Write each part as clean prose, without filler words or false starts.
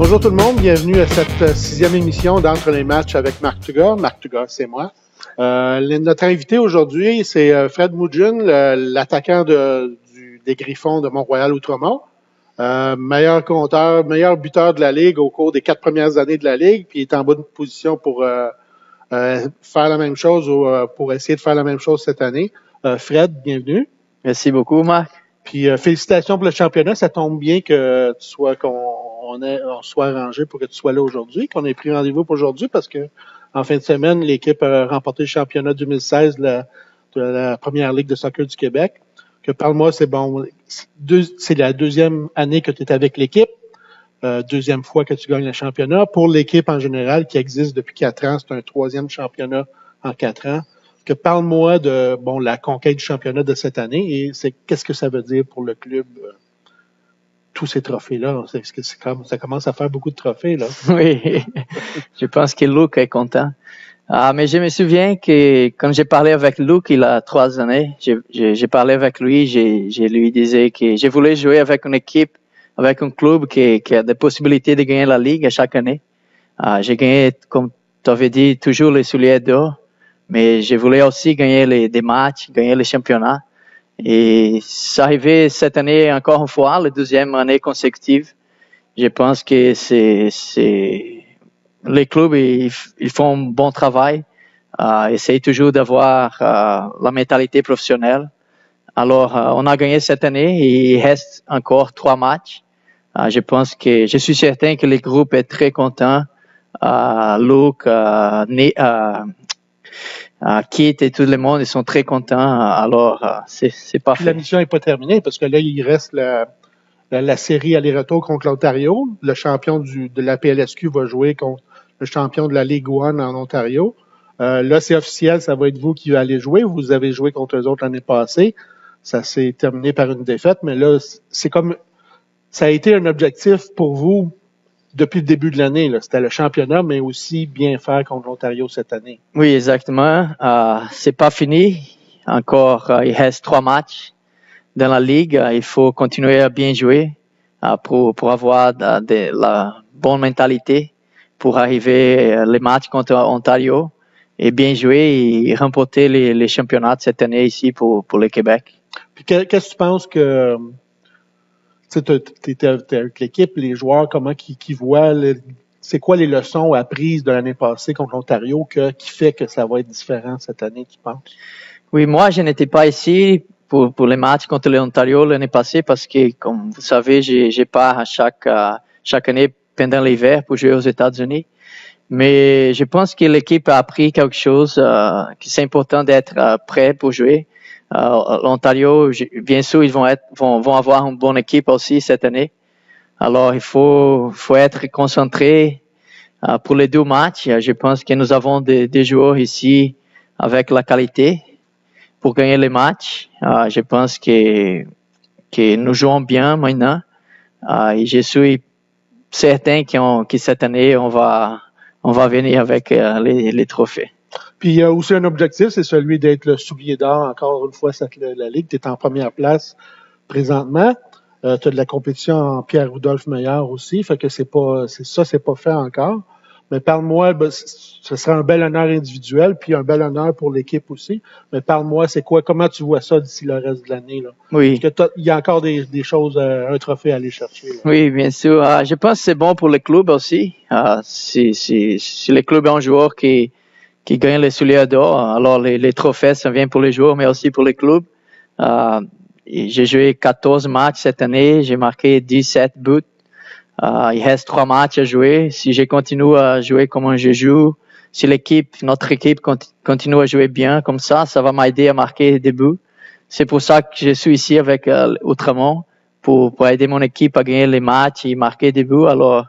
Bonjour tout le monde, bienvenue à cette sixième émission d'Entre les matchs avec Marc Tuga. Marc Tuga, c'est moi. Notre invité aujourd'hui, c'est Fred Mudgeon, l'attaquant des Griffons de Mont-Royal-Outremont. Meilleur compteur, meilleur buteur de la Ligue au cours des 4 premières années de la Ligue, puis il est en bonne position pour faire la même chose ou pour essayer de faire la même chose cette année. Fred, bienvenue. Merci beaucoup, Marc. Puis félicitations pour le championnat. Ça tombe bien que qu'on soit arrangé pour que tu sois là aujourd'hui, qu'on ait pris rendez-vous pour aujourd'hui parce que en fin de semaine, l'équipe a remporté le championnat 2016 de la Première Ligue de soccer du Québec. Que parle-moi, c'est bon. C'est la deuxième année que tu es avec l'équipe. Deuxième fois que tu gagnes le championnat. Pour l'équipe en général, qui existe depuis 4 ans, c'est un troisième championnat en 4 ans. Que parle-moi de la conquête du championnat de cette année et qu'est-ce que ça veut dire pour le club, tous ces trophées-là. Ça commence à faire beaucoup de trophées, là. Oui, je pense que Luc est content. Mais je me souviens que quand j'ai parlé avec Luc il y a 3 années, j'ai parlé avec lui, je lui disais que je voulais jouer avec une équipe, avec un club qui a des possibilités de gagner la Ligue à chaque année. J'ai gagné, comme tu avais dit, toujours les souliers d'or, mais je voulais aussi gagner des matchs, gagner les championnats. Et c'est arrivé cette année encore une fois, la deuxième année consécutive. Je pense que les clubs, ils font un bon travail, essayent toujours d'avoir la mentalité professionnelle. Alors, on a gagné cette année et il reste encore 3 matchs. Je suis certain que le groupe est très content. Luc, Kit et tout le monde, ils sont très contents. Alors, c'est parfait. Puis la mission n'est pas terminée parce que là, il reste la série aller-retour contre l'Ontario. Le champion de la PLSQ va jouer contre le champion de la Ligue 1 en Ontario. Là, c'est officiel, ça va être vous qui allez jouer. Vous avez joué contre eux autres l'année passée. Ça s'est terminé par une défaite, mais là, ça a été un objectif pour vous depuis le début de l'année. C'était le championnat, mais aussi bien faire contre l'Ontario cette année. Oui, exactement. C'est pas fini. Encore, il reste 3 matchs dans la Ligue. Il faut continuer à bien jouer pour avoir la bonne mentalité pour arriver les matchs contre Ontario et bien jouer et remporter les championnats de cette année ici pour le Québec. Puis qu'est-ce que tu penses que tu es avec l'équipe, les joueurs, comment qu'ils voient, c'est quoi les leçons apprises de l'année passée contre l'Ontario qui fait que ça va être différent cette année, tu penses? Oui, moi, je n'étais pas ici pour les matchs contre l'Ontario l'année passée parce que, comme vous savez, j'ai pars à chaque année pendant l'hiver pour jouer aux États-Unis. Mais je pense que l'équipe a appris quelque chose, que c'est important d'être prêt pour jouer. L'Ontario, bien sûr, ils vont avoir une bonne équipe aussi cette année. Alors, il faut être concentré pour les 2 matchs. Je pense que nous avons des joueurs ici avec la qualité pour gagner les matchs. Je pense que nous jouons bien maintenant. Et je suis certain que cette année, on va venir avec les trophées. Puis il y a aussi un objectif, c'est celui d'être le soulier d'or encore une fois la Ligue. Tu es en première place présentement. Tu as de la compétition en Pierre-Rudolph Meilleur aussi, fait que c'est pas fait encore. Mais parle-moi, ce serait un bel honneur individuel, puis un bel honneur pour l'équipe aussi. Mais parle-moi, comment tu vois ça d'ici le reste de l'année, là? Oui. Parce que il y a encore des choses, un trophée à aller chercher, là. Oui, bien sûr. Je pense que c'est bon pour le club aussi. Si les clubs ont un joueur qui gagne les souliers d'or, alors les trophées, ça vient pour les joueurs, mais aussi pour les clubs. J'ai joué 14 matchs cette année, j'ai marqué 17 buts. Il reste 3 matchs à jouer. Si je continue à jouer comme je joue, si notre équipe continue à jouer bien comme ça va m'aider à marquer des buts. C'est pour ça que je suis ici avec Outremont, pour aider mon équipe à gagner les matchs et marquer des buts. Alors,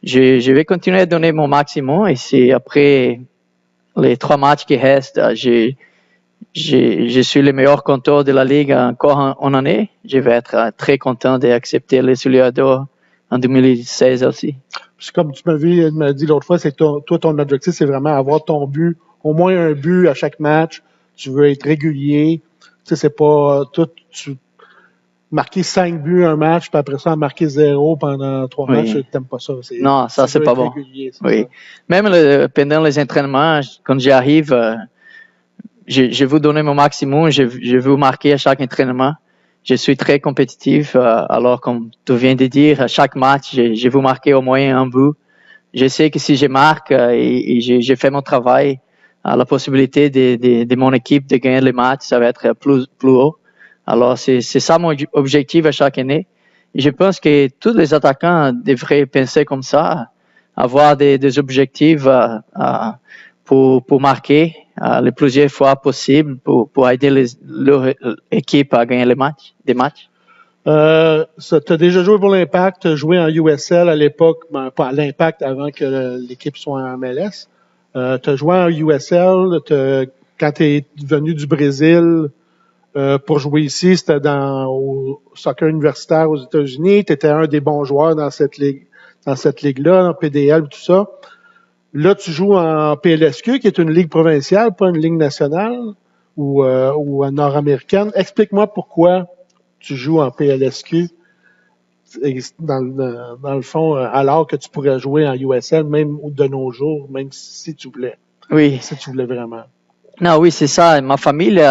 je vais continuer à donner mon maximum et c'est après les 3 matchs qui restent, je suis le meilleur compteur de la Ligue encore en année. Je vais être très content d'accepter les souliers d'or en 2016 aussi. Puis comme tu m'as dit l'autre fois, c'est que toi, ton objectif, c'est vraiment avoir ton but, au moins un but à chaque match. Tu veux être régulier. Tu sais, c'est pas tout. marquer 5 buts un match, puis après ça, en marquer 0 pendant 3 matchs, t'aimes pas ça. Non, ça, c'est pas bon. Régulier, oui. Ça. Même pendant les entraînements, quand j'arrive, je veux donner mon maximum, je veux marquer à chaque entraînement. Je suis très compétitif, alors comme tu viens de dire, à chaque match, je veux marquer au moins un but. Je sais que si je marque et j'ai fait mon travail, la possibilité de mon équipe de gagner les matchs, ça va être plus haut. Alors, c'est ça mon objectif à chaque année. Et je pense que tous les attaquants devraient penser comme ça, avoir des objectifs pour marquer le plusieurs fois possible pour aider leur équipe à gagner des matchs. Tu as déjà joué pour l'Impact, tu as joué en USL à l'époque, pas à l'Impact avant que l'équipe soit en MLS. Tu as joué en USL, quand tu es venu du Brésil pour jouer ici, c'était au soccer universitaire aux États-Unis. Tu étais un des bons joueurs dans cette ligue-là, en PDL, tout ça. Là, tu joues en PLSQ, qui est une ligue provinciale, pas une ligue nationale ou nord-américaine. Explique-moi pourquoi tu joues en PLSQ dans le fond, alors que tu pourrais jouer en USL, même de nos jours, même si tu voulais. Oui. Si tu voulais vraiment. Non, oui, c'est ça. Ma famille,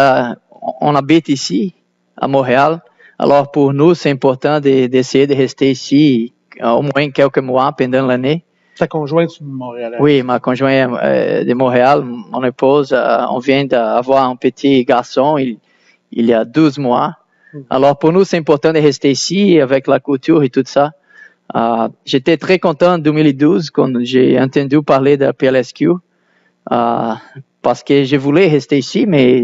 on habite ici, à Montréal. Alors, pour nous, c'est important d'essayer de rester ici au moins quelques mois pendant l'année. Ta conjointe est de Montréal? Oui, ma conjointe de Montréal. Mon épouse, on vient d'avoir un petit garçon il y a 12 mois. Alors, pour nous, c'est important de rester ici avec la culture et tout ça. J'étais très content en 2012 quand j'ai entendu parler de PLSQ. Parce que je voulais rester ici, mais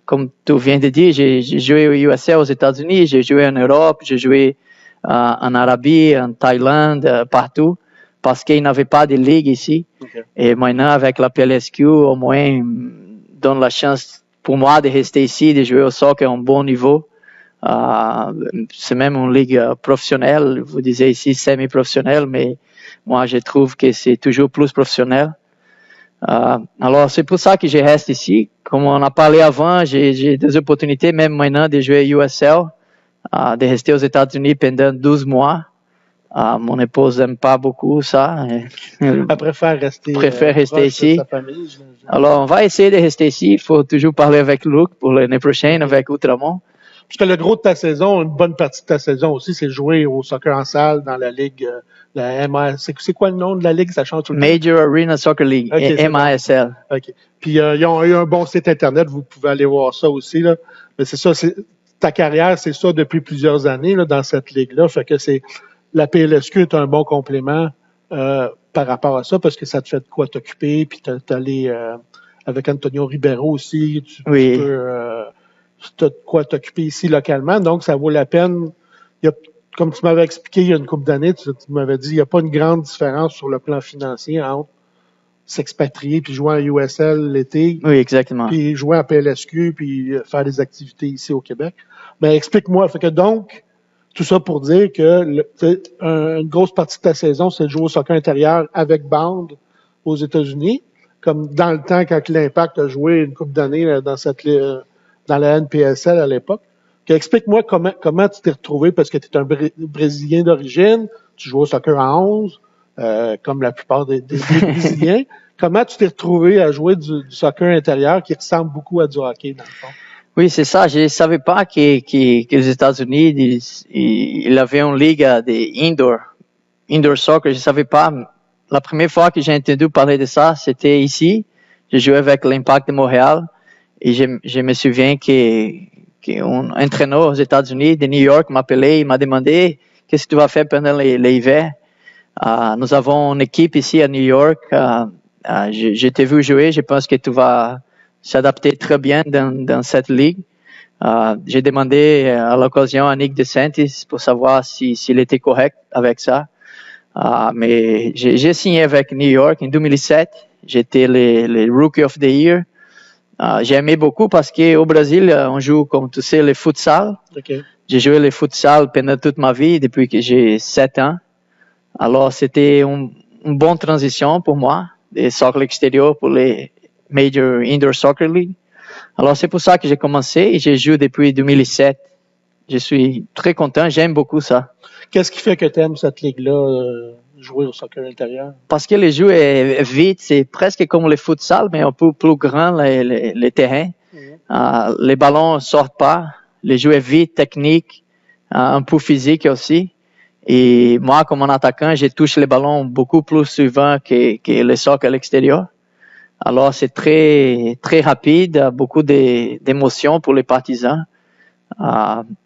comme tu viens de dire, j'ai joué au USA, aux États-Unis, j'ai joué en Europe, j'ai joué en Arabie, en Thaïlande, partout, parce qu'il n'y avait pas de ligue ici. Okay. Et maintenant, avec la PLSQ, au moins, donne la chance pour moi de rester ici, de jouer au soccer à un bon niveau. C'est même une ligue professionnelle, vous disiez ici semi-professionnelle, mais moi, je trouve que c'est toujours plus professionnel. Alors, c'est pour ça que je reste ici. Comme on a parlé avant, j'ai des opportunités, même maintenant, de jouer USL, de rester aux États-Unis pendant 12 mois. Mon épouse n'aime pas beaucoup ça. Elle préfère rester ici. Sa famille, alors, on va essayer de rester ici. Il faut toujours parler avec Luc pour l'année prochaine, avec Outremont. Parce que le gros de ta saison, une bonne partie de ta saison aussi, c'est jouer au soccer en salle dans la ligue, la MASL. C'est quoi le nom de la ligue? Ça change tout le temps. Major Arena Soccer League, okay, MASL. Bon. OK. Puis, ils ont eu un bon site Internet. Vous pouvez aller voir ça aussi, là. Mais c'est ça, ta carrière, c'est ça depuis plusieurs années, là, dans cette ligue-là. Fait que la PLSQ est un bon complément, par rapport à ça, parce que ça te fait de quoi t'occuper, puis t'es allé, avec Antonio Ribeiro aussi. Tu as de quoi t'occuper ici localement, donc ça vaut la peine. Comme tu m'avais expliqué il y a une couple d'années, tu m'avais dit il n'y a pas une grande différence sur le plan financier entre s'expatrier puis jouer en USL l'été. Oui, exactement. Puis jouer en PLSQ puis faire des activités ici au Québec. Mais explique-moi, fait que donc, tout ça pour dire que une grosse partie de ta saison, c'est de jouer au soccer intérieur avec bande aux États-Unis, comme dans le temps quand l'Impact a joué une couple d'années dans la NPSL à l'époque. Explique-moi comment tu t'es retrouvé, parce que tu es un Brésilien d'origine, tu joues au soccer à 11, comme la plupart des Brésiliens. Comment tu t'es retrouvé à jouer du soccer intérieur qui ressemble beaucoup à du hockey, dans le fond? Oui, c'est ça. Je ne savais pas que les États-Unis, ils avaient une ligue de indoor soccer. Je ne savais pas. La première fois que j'ai entendu parler de ça, c'était ici. Je jouais avec l'Impact de Montréal. Et je me souviens qu'un entraîneur aux États-Unis de New York m'appelait, il m'a demandé qu'est-ce que tu vas faire pendant l'hiver. Nous avons une équipe ici à New York. Je t'ai vu jouer, je pense que tu vas s'adapter très bien dans cette ligue. J'ai demandé à l'occasion à Nick DeSantis pour savoir s'il était correct avec ça. Mais j'ai signé avec New York en 2007. J'étais le Rookie of the Year. J'ai aimé beaucoup parce qu'au Brésil, on joue, comme tu sais, le futsal. Okay. J'ai joué le futsal pendant toute ma vie, depuis que j'ai 7 ans. Alors, c'était une bonne transition pour moi, de soccer extérieur pour les Major Indoor Soccer League. Alors, c'est pour ça que j'ai commencé et j'ai joué depuis 2007 je suis très content. J'aime beaucoup ça. Qu'est-ce qui fait que tu aimes cette ligue-là, jouer au soccer intérieur? Parce que les jeux est vite, c'est presque comme le futsal, mais un peu plus grand les terrains. Les ballons sortent pas. Les jeux est vite, technique, un peu physique aussi. Et moi, comme un attaquant, je touche les ballons beaucoup plus souvent que le soccer à l'extérieur. Alors, c'est très, très rapide, beaucoup d'émotions pour les partisans.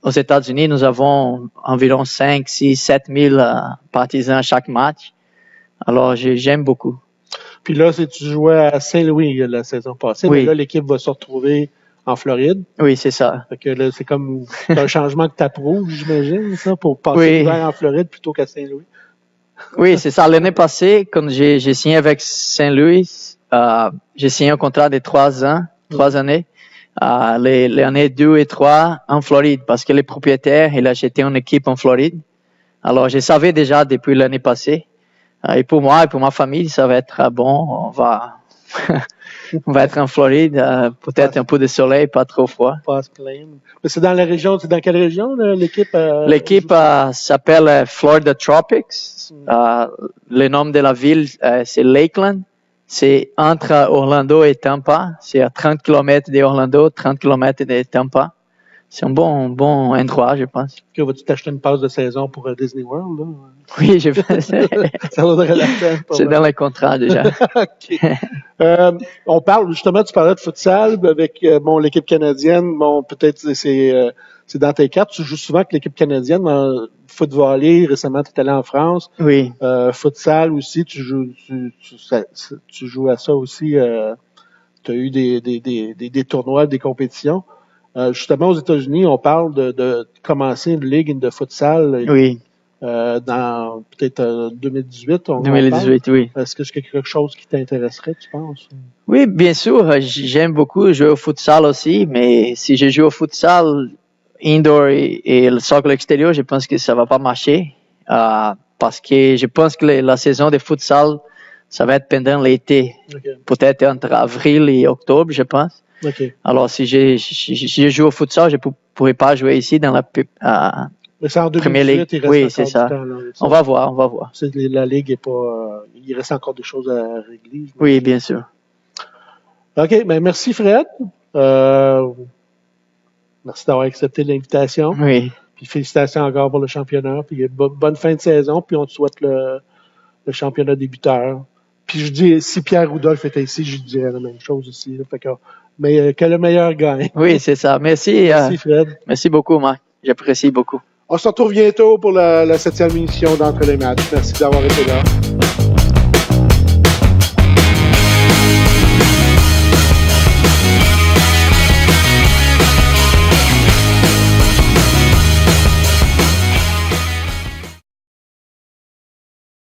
Aux États-Unis, nous avons environ 5, 6, 7 000 partisans à chaque match. Alors, j'aime beaucoup. Puis là, si tu jouais à Saint-Louis la saison passée, Oui. mais là, l'équipe va se retrouver en Floride. Oui, c'est ça. Fait que là, c'est comme un changement que tu approuves, j'imagine, ça, pour passer l'hiver en Floride plutôt qu'à Saint-Louis. Oui, c'est ça. L'année passée, quand j'ai signé avec Saint-Louis, j'ai signé un contrat de 3 années. Les années 2 et 3 en Floride, parce que le propriétaire, il a acheté une équipe en Floride. Alors, je savais déjà depuis l'année passée. Et pour moi et pour ma famille, ça va être bon. On va être en Floride, peut-être un peu de soleil, pas trop froid. Pas se plaindre. Mais c'est dans la région, c'est dans quelle région, l'équipe? L'équipe s'appelle Florida Tropics. Le nom de la ville, c'est Lakeland. C'est entre Orlando et Tampa. C'est à 30 km d'Orlando, 30 km de Tampa. C'est un bon endroit, je pense. Vas-tu t'acheter une passe de saison pour Disney World, là? Oui, je pense. Ça vaudrait la peine. C'est dans les contrats, déjà. OK. On parle, justement, tu parlais de futsal avec, l'équipe canadienne. Bon, peut-être c'est dans tes cartes. Tu joues souvent avec l'équipe canadienne. Foot volley, récemment, tu es allé en France. Oui. Futsal aussi, tu joues à ça aussi. Tu as eu des tournois, des compétitions. Justement, aux États-Unis, on parle de commencer une ligue de futsal. Oui. Dans peut-être 2018. 2018, oui. Est-ce que c'est quelque chose qui t'intéresserait, tu penses? Oui, bien sûr. J'aime beaucoup jouer au futsal aussi, mais si je joue au futsal indoor et le soccer extérieur, je pense que ça va pas marcher. Parce que je pense que la saison de futsal, ça va être pendant l'été. Okay. Peut-être entre avril et octobre, je pense. Okay. Alors, si je joue au futsal, je ne pourrais pas jouer ici dans la mais c'est en 2018, il reste oui, c'est ça. Temps, là, on va voir. La Ligue est pas... il reste encore des choses à régler. Oui, bien sûr. OK, ben merci Fred. Merci d'avoir accepté l'invitation. Oui. Puis félicitations encore pour le championnat. Puis bonne fin de saison. Puis on te souhaite le championnat débuteur. Puis je dis, si Pierre Rudolph était ici, je dirais la même chose aussi. Là. Fait mais que le meilleur gagne. Oui, c'est ça. Merci. Merci Fred. Merci beaucoup, Marc. J'apprécie beaucoup. On se retrouve bientôt pour la 7e émission d'Entre les matchs. Merci d'avoir été là.